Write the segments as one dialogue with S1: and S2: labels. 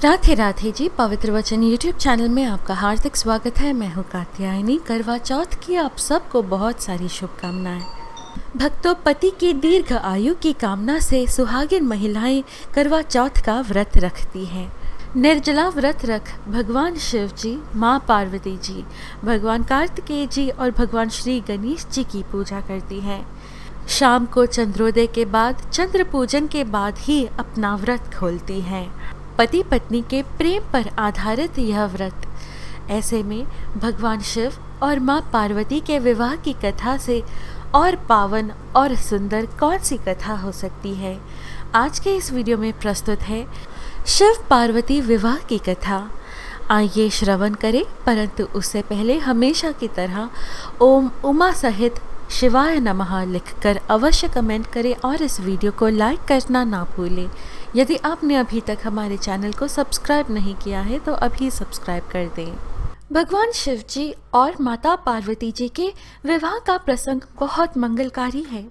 S1: राधे राधे जी। पवित्र वचन YouTube channel में आपका हार्दिक स्वागत है। मैं हूँ कात्यायनी। करवा चौथ की आप सबको बहुत सारी शुभकामनाएं। भक्तों, पति की दीर्घ आयु की कामना से सुहागिन महिलाएं करवा चौथ का व्रत रखती हैं। निर्जला व्रत रख भगवान शिव जी, माँ पार्वती जी, भगवान कार्तिकेय जी और भगवान श्री गणेश जी की पूजा करती हैं। शाम को चंद्रोदय के बाद, चंद्र पूजन के बाद ही अपना व्रत खोलती हैं। पति पत्नी के प्रेम पर आधारित यह व्रत। ऐसे में भगवान शिव और माँ पार्वती के विवाह की कथा से और पावन और सुंदर कौन सी कथा हो सकती है। आज के इस वीडियो में प्रस्तुत है शिव पार्वती विवाह की कथा। आइए श्रवण करें, परंतु उससे पहले हमेशा की तरह ओम उमा सहित शिवाय नमः लिखकर अवश्य कमेंट करें और इस वीडियो को लाइक करना ना भूलें। यदि आपने अभी तक हमारे चैनल को सब्सक्राइब नहीं किया है तो अभी सब्सक्राइब कर दें। भगवान शिव जी और माता पार्वती जी के विवाह का प्रसंग बहुत मंगलकारी है।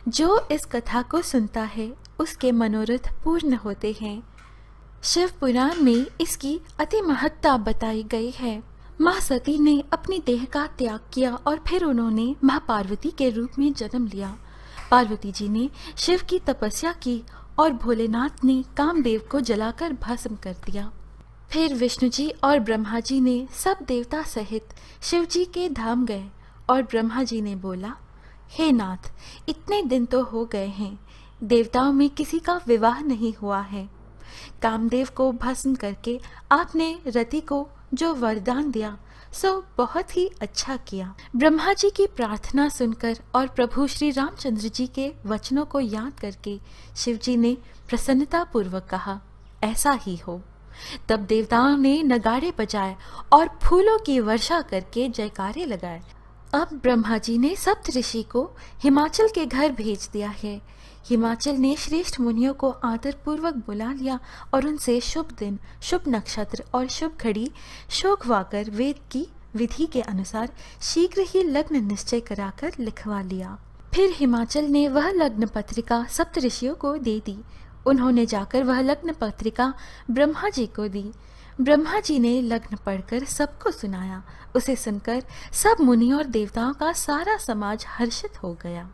S1: जो इस कथा को सुनता है उसके मनोरथ पूर्ण होते हैं। शिव पुराण में इसकी अति महत्ता बताई गई है। माँ सती ने अपनी देह का त्याग किया और फिर उन्होंने माँ पार्वती के रूप में जन्म लिया। पार्वती जी ने शिव की तपस्या की और भोलेनाथ ने कामदेव को जलाकर भस्म कर दिया। फिर विष्णु जी और ब्रह्मा जी ने सब देवता सहित शिव जी के धाम गए और ब्रह्मा जी ने बोला, हे नाथ, इतने दिन तो हो गए हैं, देवताओं में किसी का विवाह नहीं हुआ है। कामदेव को भस्म करके आपने रति को जो वरदान दिया सो बहुत ही अच्छा किया। ब्रह्मा जी की प्रार्थना सुनकर और प्रभु श्री रामचंद्र जी के वचनों को याद करके शिव जी ने प्रसन्नता पूर्वक कहा, ऐसा ही हो। तब देवताओं ने नगाड़े बजाए और फूलों की वर्षा करके जयकारे लगाए। अब ब्रह्मा जी ने सप्त ऋषि को हिमाचल के घर भेज दिया है। हिमाचल ने श्रेष्ठ मुनियों को आदर पूर्वक बुला लिया और उनसे शुभ दिन, शुभ नक्षत्र और शुभ घड़ी शोकवाकर वेद की विधि के अनुसार शीघ्र ही लग्न निश्चय कराकर लिखवा लिया। फिर हिमाचल ने वह लग्न पत्रिका सप्त ऋषियों को दे दी। उन्होंने जाकर वह लग्न पत्रिका ब्रह्मा जी को दी। ब्रह्मा जी ने लग्न पढ़कर सबको सुनाया। उसे सुनकर सब मुनि और देवताओं का सारा समाज हर्षित हो गया।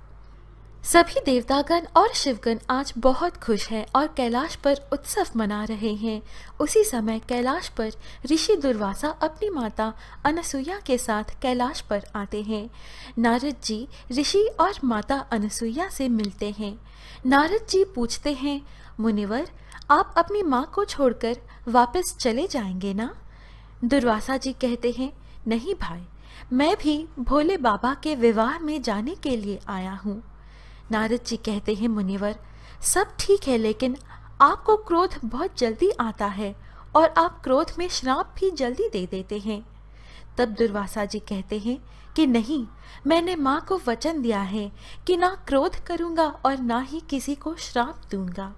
S1: सभी देवतागण और शिवगण आज बहुत खुश हैं और कैलाश पर उत्सव मना रहे हैं। उसी समय कैलाश पर ऋषि दुर्वासा अपनी माता अनसुईया के साथ कैलाश पर आते हैं। नारद जी ऋषि और माता अनसुईया से मिलते हैं। नारद जी पूछते हैं, मुनिवर, आप अपनी माँ को छोड़कर वापस चले जाएंगे ना? दुर्वासा जी कहते हैं, नहीं भाई, मैं भी भोले बाबा के विवाह में जाने के लिए आया हूँ। नारद जी कहते हैं, मुनिवर, सब ठीक है, लेकिन आपको क्रोध बहुत जल्दी आता है और आप क्रोध में श्राप भी जल्दी दे देते हैं। तब दुर्वासा जी कहते हैं कि नहीं, मैंने माँ को वचन दिया है कि ना क्रोध करूँगा और ना ही किसी को श्राप दूंगा।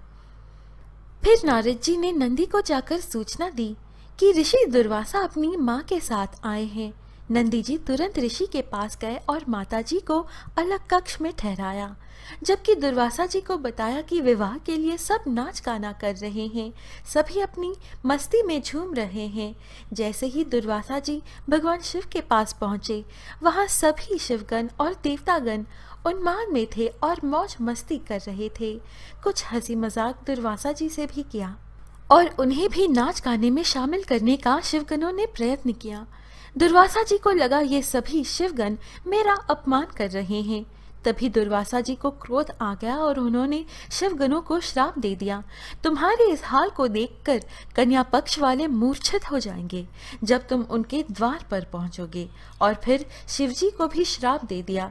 S1: फिर नारद जी ने नंदी को जाकर सूचना दी कि ऋषि दुर्वासा अपनी माँ के साथ आए हैं। नंदी जी तुरंत ऋषि के पास गए और माता जी को अलग कक्ष में ठहराया, जबकि दुर्वासा जी को बताया कि विवाह के लिए सब नाच गाना कर रहे हैं, सभी अपनी मस्ती में झूम रहे हैं। जैसे ही दुर्वासा जी भगवान शिव के पास पहुँचे, वहाँ सभी शिवगण और देवतागण उन्माद में थे और मौज मस्ती कर रहे थे। कुछ हंसी मजाक दुर्वासा जी से भी किया और उन्हें भी नाच गाने में शामिल करने का शिवगणों ने प्रयत्न किया। दुर्वासा जी को लगा ये सभी शिवगण मेरा अपमान कर रहे हैं। तभी दुर्वासा जी को क्रोध आ गया और उन्होंने शिवगणों को श्राप दे दिया, तुम्हारे इस हाल को देखकर कन्या पक्ष वाले मूर्छित हो जाएंगे जब तुम उनके द्वार पर पहुंचोगे। और फिर शिवजी को भी श्राप दे दिया,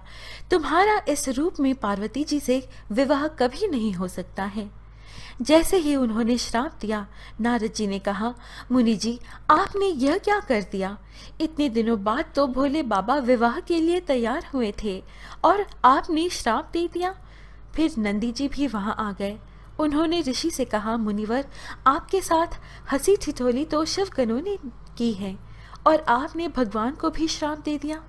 S1: तुम्हारा इस रूप में पार्वती जी से विवाह कभी नहीं हो सकता है। जैसे ही उन्होंने श्राप दिया, नारद जी ने कहा, मुनि जी, आपने यह क्या कर दिया? इतने दिनों बाद तो भोले बाबा विवाह के लिए तैयार हुए थे और आपने श्राप दे दिया। फिर नंदी जी भी वहां आ गए। उन्होंने ऋषि से कहा, मुनिवर, आपके साथ हंसी ठिठोली तो शिवगणों ने की है और आपने भगवान को भी श्राप दे दिया।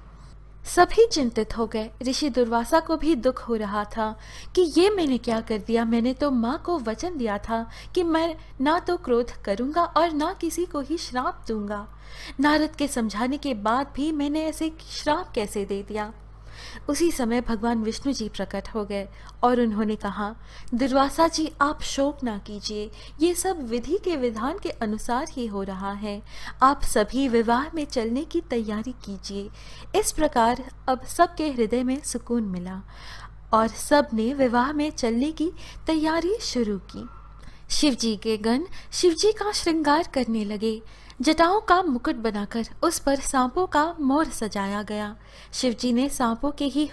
S1: सभी चिंतित हो गए। ऋषि दुर्वासा को भी दुख हो रहा था कि ये मैंने क्या कर दिया। मैंने तो माँ को वचन दिया था कि मैं ना तो क्रोध करूंगा और ना किसी को ही श्राप दूंगा। नारद के समझाने के बाद भी मैंने ऐसे श्राप कैसे दे दिया। उसी समय भगवान विष्णु जी प्रकट हो गए और उन्होंने कहा, दुर्वासा जी आप शोक ना कीजिए, ये सब विधि के विधान के अनुसार ही हो रहा है। आप सभी विवाह में चलने की तैयारी कीजिए। इस प्रकार अब सबके हृदय में सुकून मिला और सब ने विवाह में चलने की तैयारी शुरू की। शिवजी के गण शिवजी का श्रृंगार करने लगे। जटाओं का मुकुट बनाकर उस पर सांपों का मोर सजाया गया। शिवजी ने सांपों के ही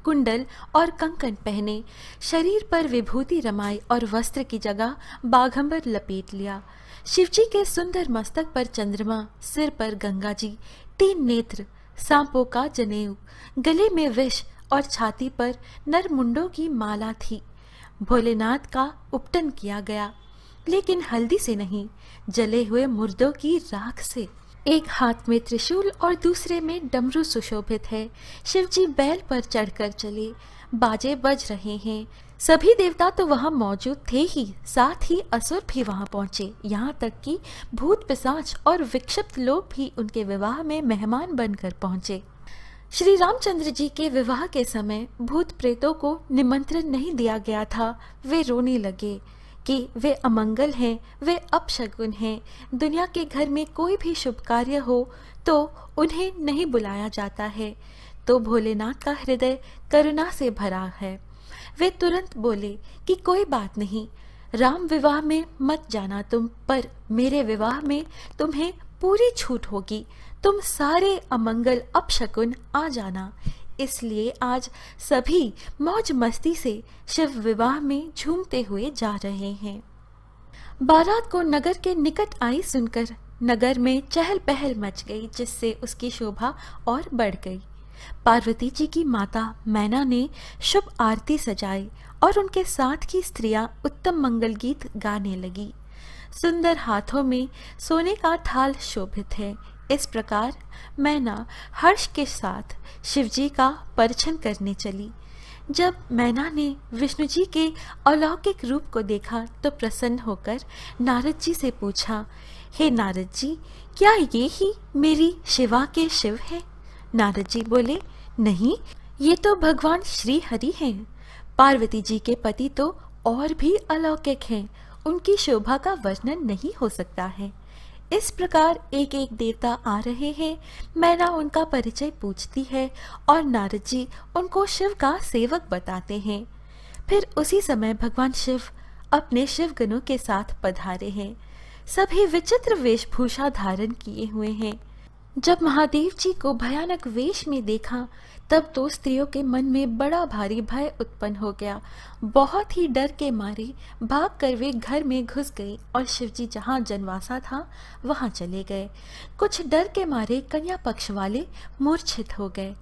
S1: कुंडल और कंकन पहने, शरीर पर विभूति रमाई और वस्त्र की जगह बाघंबर लपेट लिया। शिवजी के सुंदर मस्तक पर चंद्रमा, सिर पर गंगा जी, 3 नेत्र, सांपों का जनेऊ, गले में विष और छाती पर नरमुंडों की माला थी। भोलेनाथ का उपटन किया गया, लेकिन हल्दी से नहीं, जले हुए मुर्दों की राख से। एक हाथ में त्रिशूल और दूसरे में डमरू सुशोभित है। शिवजी बैल पर चढ़कर चले, बाजे बज रहे हैं। सभी देवता तो वहां मौजूद थे ही, साथ ही असुर भी वहां पहुंचे। यहाँ तक कि भूत पिशाच और विक्षिप्त लोग भी उनके विवाह में मेहमान बनकर पहुंचे। श्री रामचंद्र जी के विवाह के समय भूत प्रेतों को निमंत्रण नहीं दिया गया था। वे रोने लगे कि वे अमंगल हैं, वे अपशगुन हैं। दुनिया के घर में कोई भी शुभ कार्य हो तो उन्हें नहीं बुलाया जाता है। तो भोलेनाथ का हृदय करुणा से भरा है। वे तुरंत बोले कि कोई बात नहीं, राम विवाह में मत जाना तुम, पर मेरे विवाह में तुम्हें पूरी छूट होगी। तुम सारे अमंगल अपशकुन आ जाना। इसलिए आज सभी मौज मस्ती से शिव विवाह में झूमते हुए जा रहे हैं। बारात को नगर के निकट आई सुनकर नगर में चहल पहल मच गई, जिससे उसकी शोभा और बढ़ गई। पार्वती जी की माता मैना ने शुभ आरती सजाई और उनके साथ की स्त्रियां उत्तम मंगल गीत गाने लगी। सुंदर हाथों में सोने का थाल शोभित है। इस प्रकार मैना हर्ष के साथ शिवजी का परिछन करने चली। जब मैना ने विष्णु जी के अलौकिक रूप को देखा तो प्रसन्न होकर नारद जी से पूछा, हे नारद जी, क्या ये ही मेरी शिवा के शिव है? नारद जी बोले, नहीं, ये तो भगवान श्री हरि हैं। पार्वती जी के पति तो और भी अलौकिक हैं, उनकी शोभा का वर्णन नहीं हो सकता है। इस प्रकार एक एक देवता आ रहे हैं। मैना उनका परिचय पूछती है और नारद जी उनको शिव का सेवक बताते हैं। फिर उसी समय भगवान शिव अपने शिवगणों के साथ पधारे हैं। सभी विचित्र वेशभूषा धारण किए हुए हैं। जब महादेव जी को भयानक वेश में देखा तब तो स्त्रियों के मन में बड़ा भारी भय उत्पन्न हो गया। बहुत ही डर के मारे भागकर वे घर में घुस गई और शिवजी जहाँ जनवासा था वहाँ चले गए। कुछ डर के मारे कन्या पक्ष वाले मूर्छित हो गए।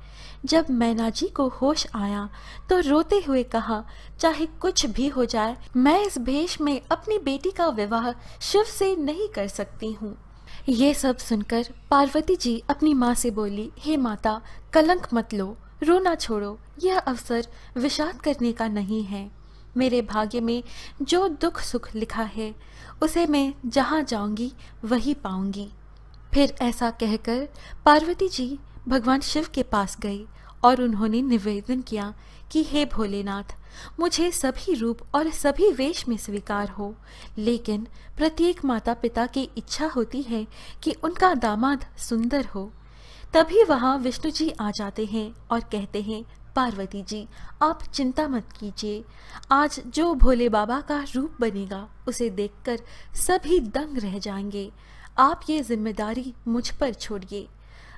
S1: जब मैना जी को होश आया तो रोते हुए कहा, चाहे कुछ भी हो जाए, मैं इस भेष में अपनी बेटी का विवाह शिव से नहीं कर सकती हूँ। ये सब सुनकर पार्वती जी अपनी माँ से बोली, हे माता, कलंक मत लो, रोना छोड़ो। यह अवसर विषाद करने का नहीं है। मेरे भाग्य में जो दुख सुख लिखा है उसे मैं जहाँ जाऊंगी वही पाऊंगी। फिर ऐसा कहकर पार्वती जी भगवान शिव के पास गई और उन्होंने निवेदन किया कि हे भोलेनाथ, मुझे सभी रूप और सभी वेश में स्वीकार हो, लेकिन प्रत्येक माता पिता की इच्छा होती है कि उनका दामाद सुंदर हो। तभी वहाँ विष्णु जी आ जाते हैं और कहते हैं, पार्वती जी आप चिंता मत कीजिए, आज जो भोले बाबा का रूप बनेगा उसे देखकर सभी दंग रह जाएंगे। आप ये जिम्मेदारी मुझ पर छोड़िए।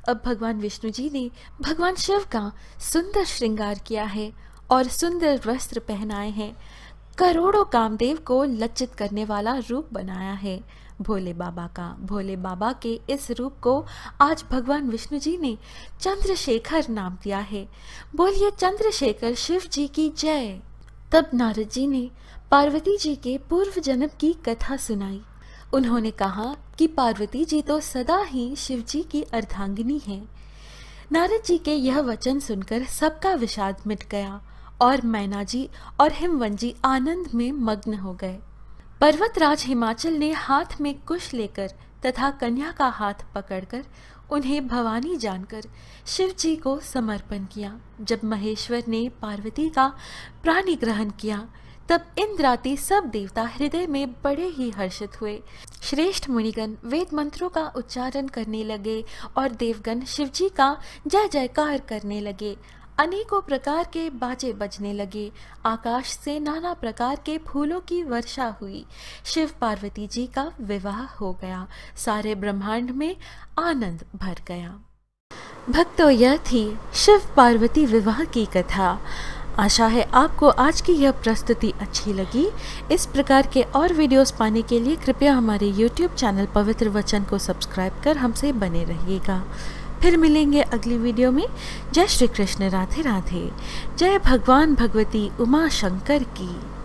S1: अब भगवान विष्णु जी ने भगवान शिव का सुंदर श्रृंगार किया है और सुंदर वस्त्र पहनाए हैं। करोड़ों कामदेव को लज्जित करने वाला रूप बनाया है भोले बाबा का। भोले बाबा के इस रूप को आज भगवान विष्णु जी ने चंद्रशेखर नाम दिया है। बोलिए चंद्रशेखर शिव जी की जय। तब नारद जी ने पार्वती जी के पूर्व जन्म की कथा सुनाई। उन्होंने कहा कि पार्वती जी तो सदा ही शिव जी की अर्धांगिनी हैं। नारद जी के यह वचन सुनकर सबका विषाद मिट गया और मैना जी और हिमवन जी आनंद में मग्न हो गए। पर्वतराज हिमाचल ने हाथ में कुश लेकर तथा कन्या का हाथ पकड़कर उन्हें भवानी जानकर शिव जी को समर्पण किया। जब महेश्वर ने पार्वती का प्राणी ग्रहण किया तब इंद्रादि सब देवता हृदय में बड़े ही हर्षित हुए। श्रेष्ठ मुनिगण वेद मंत्रों का उच्चारण करने लगे और देवगण शिवजी का जय जयकार करने लगे। अनेकों प्रकार के बाजे बजने लगे। आकाश से नाना प्रकार के फूलों की वर्षा हुई। शिव पार्वती जी का विवाह हो गया। सारे ब्रह्मांड में आनंद भर गया। भक्तों, यह थी शिव पार्वती विवाह की कथा। आशा है आपको आज की यह प्रस्तुति अच्छी लगी। इस प्रकार के और वीडियोस पाने के लिए कृपया हमारे YouTube चैनल पवित्र वचन को सब्सक्राइब कर हमसे बने रहिएगा। फिर मिलेंगे अगली वीडियो में। जय श्री कृष्ण, राधे राधे। जय भगवान भगवती उमा शंकर की।